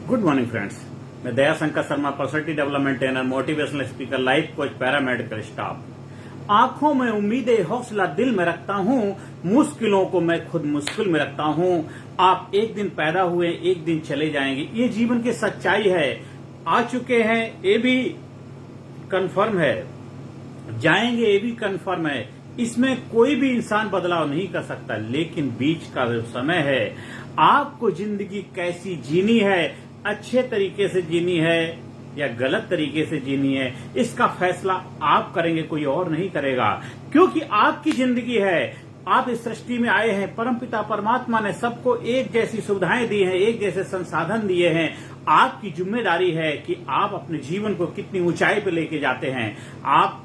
Good morning friends. मैं Daya Shankar Sharma, personality development trainer, motivational speaker, life coach, paramedical staff. आंखों में उम्मीदें, हौसला दिल में रखता हूँ, मुश्किलों को मैं खुद मुश्किल में रखता हूँ। आप एक दिन पैदा हुए, एक दिन चले जाएंगे, ये जीवन की सच्चाई है। आ चुके हैं ये भी कंफर्म है, जाएंगे ये भी कंफर्म है। इसमें कोई भी इंसान बदलाव नहीं कर सकता, लेकिन बीच का जो समय है, आपको जिंदगी कैसी जीनी है, अच्छे तरीके से जीनी है या गलत तरीके से जीनी है, इसका फैसला आप करेंगे, कोई और नहीं करेगा। क्योंकि आपकी जिंदगी है, आप इस सृष्टि में आए हैं। परमपिता परमात्मा ने सबको एक जैसी सुविधाएं दी हैं, एक जैसे संसाधन दिए हैं। आपकी जिम्मेदारी है कि आप अपने जीवन को कितनी ऊंचाई पे लेके जाते हैं। आप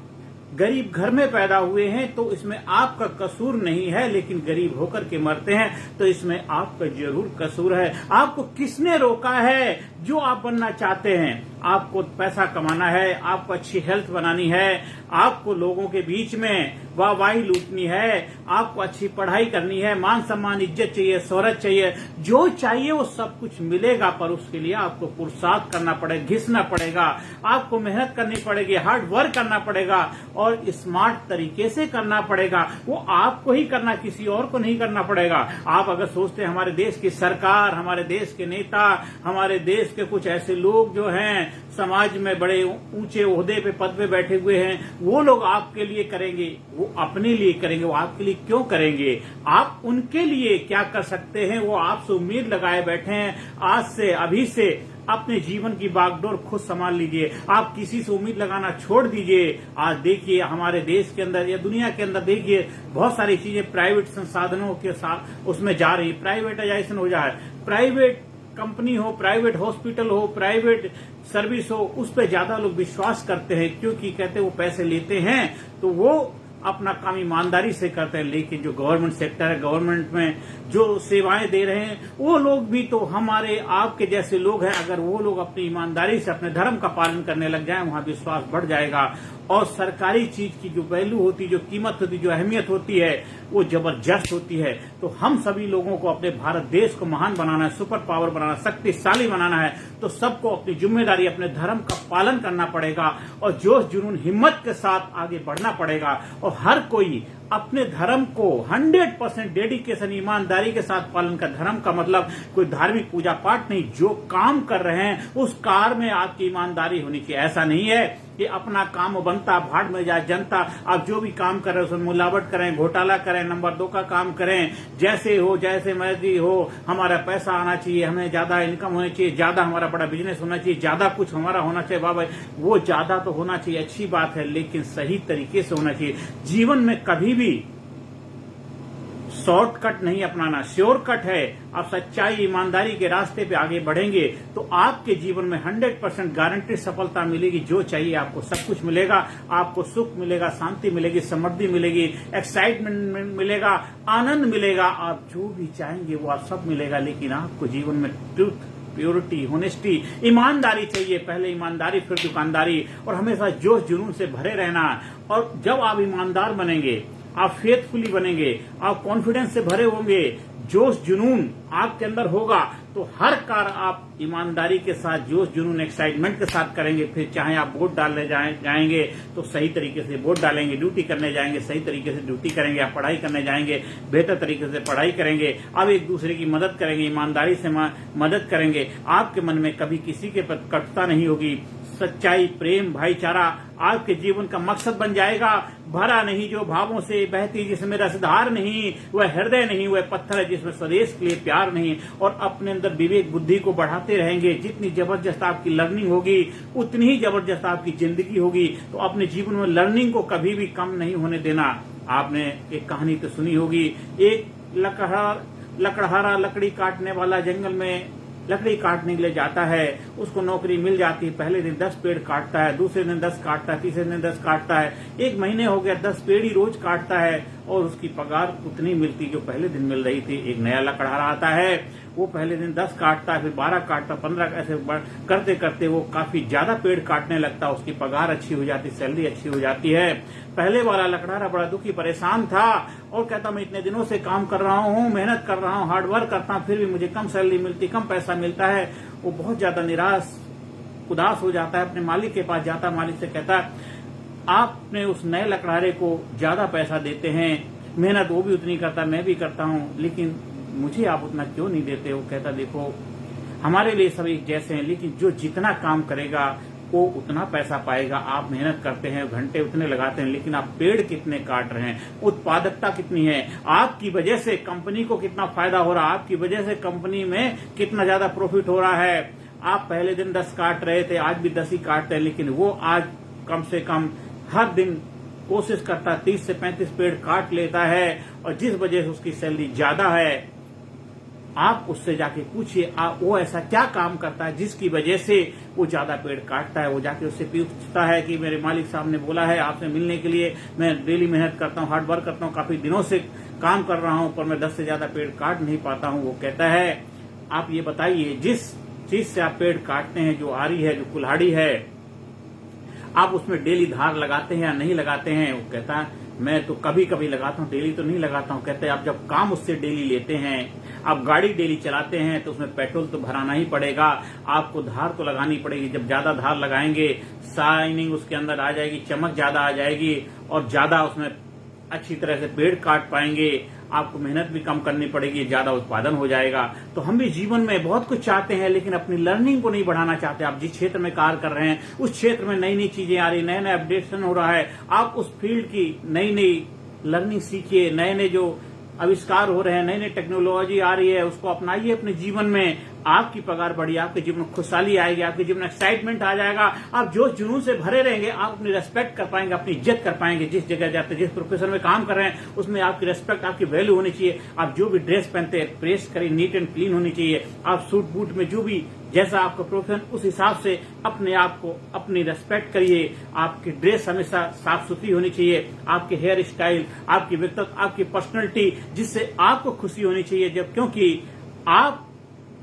गरीब घर में पैदा हुए हैं तो इसमें आपका कसूर नहीं है, लेकिन गरीब होकर के मरते हैं तो इसमें आपका जरूर कसूर है। आपको किसने रोका है जो आप बनना चाहते हैं? आपको पैसा कमाना है, आपको अच्छी हेल्थ बनानी है, आपको लोगों के बीच में वाहवाही लूटनी है, आपको अच्छी पढ़ाई करनी है, मान सम्मान, इज्जत चाहिए, शोहरत चाहिए, जो चाहिए वो सब कुछ मिलेगा। पर उसके लिए आपको पुरुषार्थ करना पड़ेगा, घिसना पड़ेगा, आपको मेहनत करनी पड़ेगी, हार्ड वर्क करना पड़ेगा और स्मार्ट तरीके से करना पड़ेगा। वो आपको ही करना, किसी और को नहीं करना पड़ेगा। आप अगर सोचते हैं हमारे देश की सरकार, हमारे देश के नेता, हमारे देश के कुछ ऐसे लोग जो हैं समाज में बड़े ऊंचे ओहदे पे, पद पे बैठे हुए हैं, वो लोग आपके लिए करेंगे, वो अपने लिए करेंगे, वो आपके लिए क्यों करेंगे? आप उनके लिए क्या कर सकते हैं, वो आपसे उम्मीद लगाए बैठे हैं। आज से, अभी से अपने जीवन की बागडोर खुद संभाल लीजिए। आप किसी से उम्मीद लगाना छोड़ दीजिए। आज देखिए हमारे देश के अंदर या दुनिया के अंदर देखिए बहुत सारी चीजें प्राइवेट संसाधनों के साथ उसमें जा रही, प्राइवेटाइजेशन हो जाए, प्राइवेट कंपनी हो, प्राइवेट हॉस्पिटल हो, प्राइवेट सर्विस हो, उस पर ज्यादा लोग विश्वास करते हैं, क्योंकि कहते हैं वो पैसे लेते हैं तो वो अपना काम ईमानदारी से करते हैं। लेकिन जो गवर्नमेंट सेक्टर है, गवर्नमेंट में जो सेवाएं दे रहे हैं, वो लोग भी तो हमारे आपके जैसे लोग हैं। अगर वो लोग अपनी ईमानदारी से अपने धर्म का पालन करने लग जाएं, वहां विश्वास बढ़ जाएगा और सरकारी चीज की जो वैल्यू होती, जो कीमत होती, जो अहमियत होती है, वो जबरदस्त होती है। तो हम सभी लोगों को अपने भारत देश को महान बनाना है, सुपर पावर बनाना, शक्तिशाली बनाना है, तो सबको अपनी जिम्मेदारी, अपने धर्म का पालन करना पड़ेगा और जोश जुनून हिम्मत के साथ आगे बढ़ना पड़ेगा। और हर कोई अपने धर्म को 100% डेडिकेशन, ईमानदारी के साथ पालन कर। धर्म का मतलब कोई धार्मिक पूजा पाठ नहीं, जो काम कर रहे हैं उस कार्य में आपकी ईमानदारी होनी चाहिए। ऐसा नहीं है कि अपना काम बनता, भाड़ में जाए जनता। आप जो भी काम कर रहे हो उसमें मिलावट करें, घोटाला करें, नंबर 2 का काम करें, जैसे हो, जैसे मर्जी हो, हमारा पैसा आना चाहिए, हमें ज्यादा इनकम होनी चाहिए, ज्यादा हमारा बड़ा बिजनेस होना चाहिए, ज्यादा कुछ हमारा होना चाहिए। बाबा वो ज्यादा तो होना चाहिए, अच्छी बात है, लेकिन सही तरीके से होना चाहिए। जीवन में कभी भी शॉर्टकट नहीं अपनाना, श्योरकट है। आप सच्चाई, ईमानदारी के रास्ते पे आगे बढ़ेंगे तो आपके जीवन में 100% गारंटी सफलता मिलेगी। जो चाहिए आपको सब कुछ मिलेगा। आपको सुख मिलेगा, शांति मिलेगी, समृद्धि मिलेगी, एक्साइटमेंट मिलेगा, आनंद मिलेगा। आप जो भी चाहेंगे वो आप सब मिलेगा। लेकिन आपको जीवन में ट्रूथ, प्योरिटी, होनेस्टी, ईमानदारी चाहिए। पहले ईमानदारी, फिर दुकानदारी, और हमेशा जोश जुनून से भरे रहना। और जब आप ईमानदार बनेंगे, आप फेथफुली बनेंगे, आप कॉन्फिडेंस से भरे होंगे, जोश जुनून आपके अंदर होगा, तो हर कार्य आप ईमानदारी के साथ, जोश जुनून, एक्साइटमेंट के साथ करेंगे। फिर चाहे आप वोट डालने जाएंगे तो सही तरीके से वोट डालेंगे, ड्यूटी करने जाएंगे सही तरीके से ड्यूटी करेंगे, आप पढ़ाई करने जाएंगे बेहतर तरीके से पढ़ाई करेंगे, आप एक दूसरे की मदद करेंगे, ईमानदारी से मदद करेंगे। आपके मन में कभी किसी के प्रति कटुता नहीं होगी। सच्चाई, प्रेम, भाईचारा आपके जीवन का मकसद बन जाएगा। भरा नहीं जो भावों से बहती, जिसमें रसधार नहीं, वह हृदय नहीं, वह पत्थर है जिसमें स्वदेश के लिए प्यार नहीं। और अपने अंदर विवेक बुद्धि को बढ़ाते रहेंगे। जितनी जबरदस्त आपकी लर्निंग होगी, उतनी ही जबरदस्त आपकी जिंदगी होगी। तो अपने जीवन में लर्निंग को कभी भी कम नहीं होने देना। आपने एक कहानी तो सुनी होगी, एक लकड़हारा लकड़ी काटने वाला जंगल में लकड़ी काटने के लिए जाता है, उसको नौकरी मिल जाती है। पहले दिन 10 पेड़ काटता है, दूसरे दिन 10 काटता है, तीसरे दिन 10 काटता है। 1 महीने हो गया, 10 पेड़ ही रोज काटता है। और उसकी पगार उतनी मिलती जो पहले दिन मिल रही थी। एक नया लकड़हारा आता है, वो पहले दिन 10 काटता है, फिर 12 काटता, 15, ऐसे करते करते वो काफी ज्यादा पेड़ काटने लगता, उसकी पगार अच्छी हो जाती, सैलरी अच्छी हो जाती है। पहले वाला लकड़हारा बड़ा दुखी परेशान था और कहता मैं इतने दिनों से काम कर रहा हूँ, मेहनत कर रहा हूँ, हार्ड वर्क करता हूँ, फिर भी मुझे कम सैलरी मिलती, कम पैसा मिलता है। वो बहुत ज्यादा निराश उदास हो जाता है, अपने मालिक के पास जाता, मालिक से कहता आपने उस नए लकड़हारे को ज्यादा पैसा देते हैं, मेहनत वो भी उतनी करता, मैं भी करता हूँ, लेकिन मुझे आप उतना क्यों नहीं देते। वो कहता देखो हमारे लिए सभी जैसे हैं, लेकिन जो जितना काम करेगा वो उतना पैसा पाएगा। आप मेहनत करते हैं, घंटे उतने लगाते हैं, लेकिन आप पेड़ कितने काट रहे हैं, उत्पादकता कितनी है, आपकी वजह से कंपनी को कितना फायदा हो रहा है, आपकी वजह से कंपनी में कितना ज्यादा प्रॉफिट हो रहा है। आप पहले दिन 10 काट रहे थे, आज भी 10 ही काटते हैं, लेकिन वो आज कम से कम हर दिन कोशिश करता 30 से 35 पेड़ काट लेता है, और जिस वजह से उसकी सैलरी ज्यादा है। आप उससे जाके पूछिए वो ऐसा क्या काम करता है जिसकी वजह से वो ज्यादा पेड़ काटता है। वो जाके उससे पूछता है कि मेरे मालिक साहब ने बोला है आपसे मिलने के लिए, मैं डेली मेहनत करता हूँ, हार्ड वर्क करता हूँ, काफी दिनों से काम कर रहा हूँ, पर मैं 10 से ज्यादा पेड़ काट नहीं पाता हूँ। वो कहता है आप ये बताइए जिस चीज से आप पेड़ काटते हैं, जो आरी है, जो कुल्हाड़ी है, आप उसमें डेली धार लगाते हैं या नहीं लगाते हैं। वो कहता है मैं तो कभी कभी लगाता हूँ, डेली तो नहीं लगाता हूँ। कहते हैं आप जब काम उससे डेली लेते हैं, आप गाड़ी डेली चलाते हैं, तो उसमें पेट्रोल तो भराना ही पड़ेगा, आपको धार तो लगानी पड़ेगी। जब ज्यादा धार लगाएंगे, शाइनिंग उसके अंदर आ जाएगी, चमक ज्यादा आ जाएगी, और ज्यादा उसमें अच्छी तरह से पेड़ काट पाएंगे, आपको मेहनत भी कम करनी पड़ेगी, ज्यादा उत्पादन हो जाएगा। तो हम भी जीवन में बहुत कुछ चाहते हैं, लेकिन अपनी लर्निंग को नहीं बढ़ाना चाहते। आप जिस क्षेत्र में कार्य कर रहे हैं, उस क्षेत्र में नई नई चीजें आ रही, नए नए अपडेशन हो रहा है, आप उस फील्ड की नई नई लर्निंग सीखिए, नए नए जो आविष्कार हो रहे हैं, नई नई टेक्नोलॉजी आ रही है, उसको अपनाइए अपने जीवन में। आपकी पगार बढ़ी, आपके जीवन में खुशहाली आएगी, आपके जीवन में एक्साइटमेंट आ जाएगा। आप जो जुनून से भरे रहेंगे, आप अपनी रेस्पेक्ट कर पाएंगे, अपनी इज्जत कर पाएंगे। जिस जगह जाते, जिस प्रोफेशन में काम कर रहे हैं, उसमें आपकी रेस्पेक्ट, आपकी वैल्यू होनी चाहिए। आप जो भी ड्रेस पहनते हैं, प्रेस करिए, नीट एंड क्लीन होनी चाहिए। आप सूट बूट में जो भी जैसा आपका प्रोफेशन, उस हिसाब से अपने आप को अपनी रेस्पेक्ट करिए। आपकी ड्रेस हमेशा साफ सुथरी होनी चाहिए, आपके हेयर स्टाइल, आपकी व्यक्तित्व, आपकी पर्सनैलिटी, जिससे आपको खुशी होनी चाहिए। जब क्योंकि आप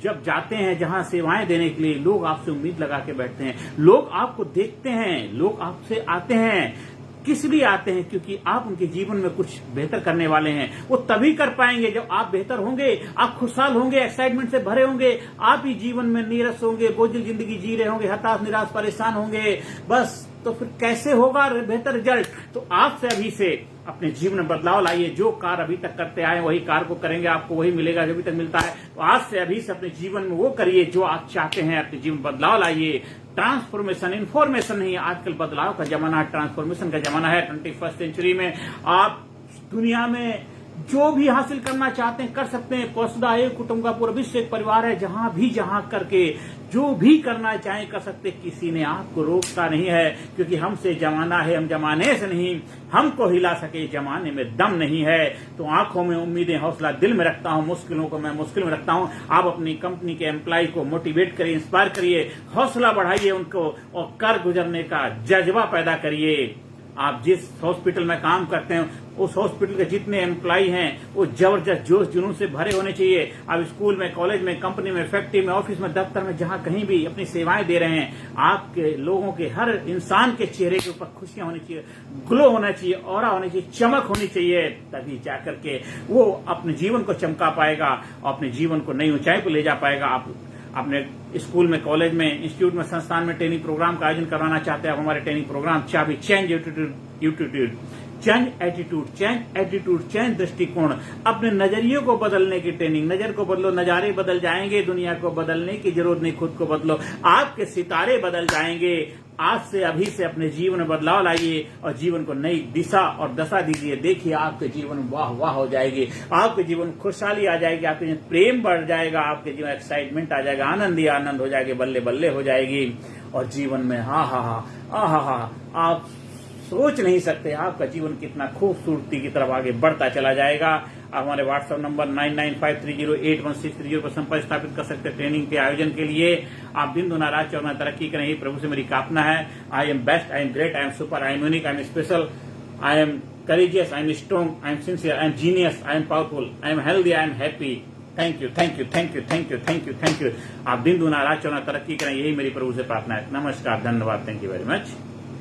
जब जाते हैं जहां सेवाएं देने के लिए, लोग आपसे उम्मीद लगा के बैठते हैं, लोग आपको देखते हैं, लोग आपसे आते हैं। किस लिए आते हैं? क्योंकि आप उनके जीवन में कुछ बेहतर करने वाले हैं। वो तभी कर पाएंगे जब आप बेहतर होंगे, आप खुशहाल होंगे, एक्साइटमेंट से भरे होंगे। आप ही जीवन में नीरस होंगे, बोझिल जिंदगी जी रहे होंगे, हताश, निराश, परेशान होंगे, बस तो फिर कैसे होगा बेहतर रिजल्ट? तो आपसे अभी से अपने जीवन में बदलाव लाइए। जो कार्य अभी तक करते आए वही कार्य को करेंगे, आपको वही मिलेगा जो अभी तक मिलता है। तो आज से अभी से अपने जीवन में वो करिए जो आप चाहते हैं। अपने जीवन में बदलाव लाइए। ट्रांसफॉर्मेशन, इन्फॉर्मेशन नहीं है, आजकल बदलाव का जमाना है, ट्रांसफॉर्मेशन का जमाना है। 21st सेंचुरी में आप दुनिया में जो भी हासिल करना चाहते हैं कर सकते हैं। वसुधा एक कुटुंब का पूरा विश्व एक परिवार है, जहां करके जो भी करना चाहें कर सकते, किसी ने आपको रोकता नहीं है। क्योंकि हमसे जमाना है, हम जमाने से नहीं, हमको हिला सके जमाने में दम नहीं है। तो आंखों में उम्मीदें, हौसला दिल में रखता हूं, मुश्किलों को मैं मुश्किल में रखता हूं। आप अपनी कंपनी के एम्प्लॉय को मोटिवेट करिए, इंस्पायर करिए, हौसला बढ़ाइए उनको, और कर गुजरने का जज्बा पैदा करिए। आप जिस हॉस्पिटल में काम करते हैं, उस हॉस्पिटल के जितने एम्प्लॉय हैं वो जबरदस्त जोश जुनून से भरे होने चाहिए। आप स्कूल में, कॉलेज में, कंपनी में, फैक्ट्री में, ऑफिस में, दफ्तर में, जहां कहीं भी अपनी सेवाएं दे रहे हैं, आपके लोगों के, हर इंसान के चेहरे के ऊपर खुशियां होनी चाहिए, ग्लो होना चाहिए, ऑरा होनी चाहिए, चमक होनी चाहिए। तभी जाकर के वो अपने जीवन को चमका पाएगा और अपने जीवन को नई ऊंचाई पर ले जा पाएगा। आप अपने स्कूल में, कॉलेज में, इंस्टीट्यूट में, संस्थान में ट्रेनिंग प्रोग्राम का आयोजन करवाना चाहते हैं आप, हमारे ट्रेनिंग प्रोग्राम चाबी चेंज एटीट्यूड, चेंज दृष्टिकोण, अपने नजरिए को बदलने की ट्रेनिंग। नजर को बदलो, नजारे बदल जाएंगे। दुनिया को बदलने की जरूरत नहीं, खुद को बदलो, आपके सितारे बदल जाएंगे। आज से, अभी से अपने जीवन में बदलाव लाइए और जीवन को नई दिशा और दशा दीजिए। देखिए आपके जीवन वाह वाह हो जाएगी, आपके जीवन खुशहाली आ जाएगी, आपके जीवन प्रेम बढ़ जाएगा, आपके जीवन एक्साइटमेंट आ जाएगा, आनंद ही आनंद हो जाएगी, बल्ले बल्ले हो जाएगी। और जीवन में आप सोच नहीं सकते आपका जीवन कितना खूबसूरती की तरफ आगे बढ़ता चला जाएगा। आप हमारे व्हाट्सएप नंबर 9953081630 पर संपर्क स्थापित कर सकते हैं ट्रेनिंग के आयोजन के लिए। आप दिन दुना रात चौगुना तरक्की करें, प्रभु से मेरी कामना है। I am best, I am great, I am super, I am unique, I am special, I am courageous, I am strong, I am sincere, I am genius, I am powerful, I am healthy, I am happy. Thank you, thank you, thank you, thank you, thank you, thank you. आप दिन दुना रात चौना तरक्की करें, यही मेरी प्रभु से प्रार्थना है। नमस्कार, धन्यवाद, थैंक यू वेरी मच।